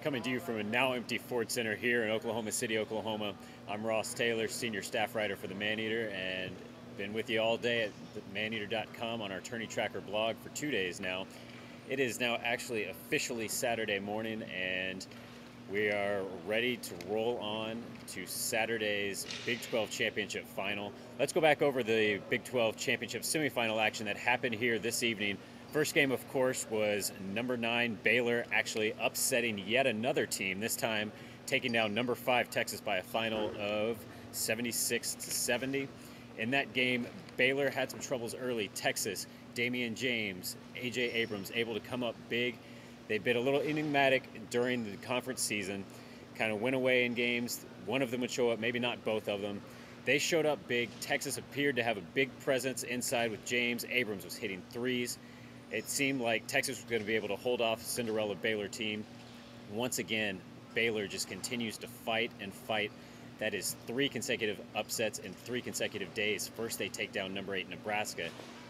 Coming to you from a now empty Ford Center here in Oklahoma City, Oklahoma. I'm Ross Taylor, senior staff writer for the Maneater, and been with you all day at maneater.com on our tourney tracker blog for 2 days now. It is now actually officially Saturday morning, and we are ready to roll on to Saturday's Big 12 Championship final. Let's go back over the Big 12 Championship semifinal action that happened here this evening. First game, of course, was number 9 Baylor actually upsetting yet another team, this time taking down number 5 Texas by a final of 76-70. In that game, Baylor had some troubles early. Texas, Damian James, A.J. Abrams able to come up big. They've been a little enigmatic during the conference season, kind of went away in games. One of them would show up, maybe not both of them. They showed up big. Texas appeared to have a big presence inside with James. Abrams was hitting threes. It seemed like Texas was going to be able to hold off the Cinderella Baylor team. Once again, Baylor just continues to fight and fight. That is 3 consecutive upsets in 3 consecutive days. First, they take down number 8 Nebraska.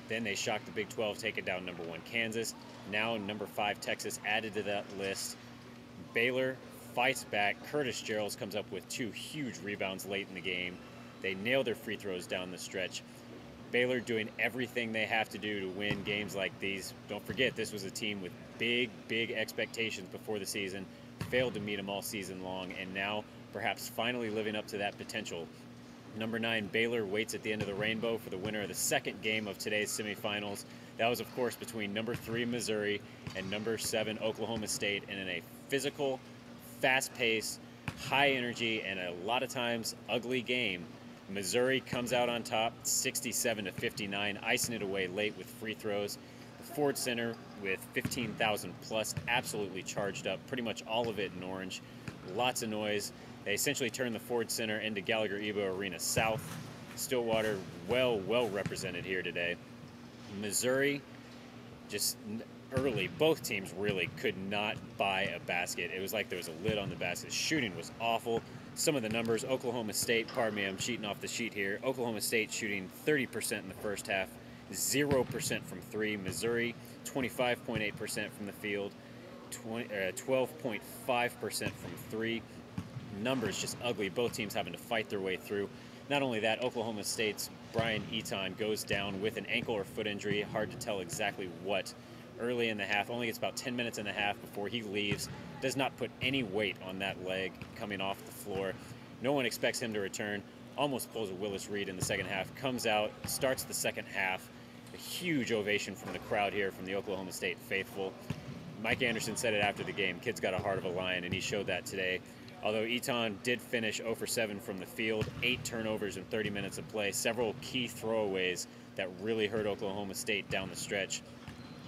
Then they shock the Big 12, taking down number 1 Kansas. Now number 5 Texas added to that list. Baylor fights back. Curtis Gerald comes up with 2 huge rebounds late in the game. They nail their free throws down the stretch. Baylor doing everything they have to do to win games like these. Don't forget, this was a team with big expectations before the season. Failed to meet them all season long, and now perhaps finally living up to that potential. Number 9 Baylor waits at the end of the rainbow for the winner of the second game of today's semifinals. That was, of course, between number 3 Missouri and number 7 Oklahoma State, and in a physical, fast-paced, high energy, and a lot of times ugly game. Missouri comes out on top 67-59, icing it away late with free throws. The Ford Center with 15,000 plus, absolutely charged up, pretty much all of it in orange. Lots of noise. They essentially turned the Ford Center into Gallagher-Iba Arena South. Stillwater well represented here today. Missouri, just early, both teams really could not buy a basket. It was like there was a lid on the basket. Shooting was awful. Some of the numbers, Oklahoma State, pardon me, I'm cheating off the sheet here. Oklahoma State shooting 30% in the first half, 0% from 3. Missouri, 25.8% from the field, 12.5% from 3. Numbers just ugly. Both teams having to fight their way through. Not only that, Oklahoma State's Brian Eaton goes down with an ankle or foot injury. Hard to tell exactly what. Early in the half, only gets about 10 minutes and a half before he leaves. Does not put any weight on that leg coming off the floor. No one expects him to return. Almost pulls a Willis Reed in the second half. Comes out, starts the second half. A huge ovation from the crowd here, from the Oklahoma State faithful. Mike Anderson said it after the game. Kid's got a heart of a lion, and he showed that today. Although Eaton did finish 0 for 7 from the field, 8 turnovers in 30 minutes of play, several key throwaways that really hurt Oklahoma State down the stretch.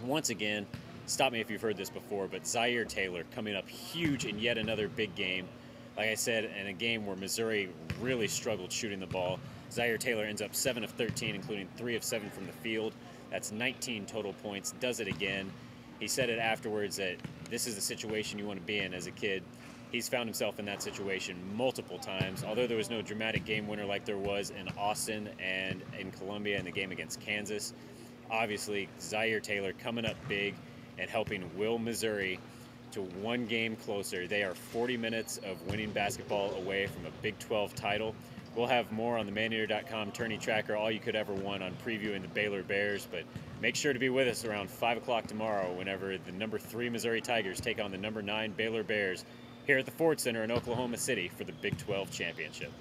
Once again, stop me if you've heard this before, but Zaire Taylor coming up huge in yet another big game. Like I said, in a game where Missouri really struggled shooting the ball, Zaire Taylor ends up 7 of 13, including 3 of 7 from the field. That's 19 total points, does it again. He said it afterwards that this is the situation you want to be in as a kid. He's found himself in that situation multiple times. Although there was no dramatic game winner like there was in Austin and in Columbia in the game against Kansas, obviously Zaire Taylor coming up big and helping will Missouri to 1 game closer. They are 40 minutes of winning basketball away from a Big 12 title. We'll have more on the Maneater.com tourney tracker, all you could ever want on previewing the Baylor Bears, but make sure to be with us around 5 o'clock tomorrow whenever the number 3 Missouri Tigers take on the number 9 Baylor Bears here at the Ford Center in Oklahoma City for the Big 12 Championship.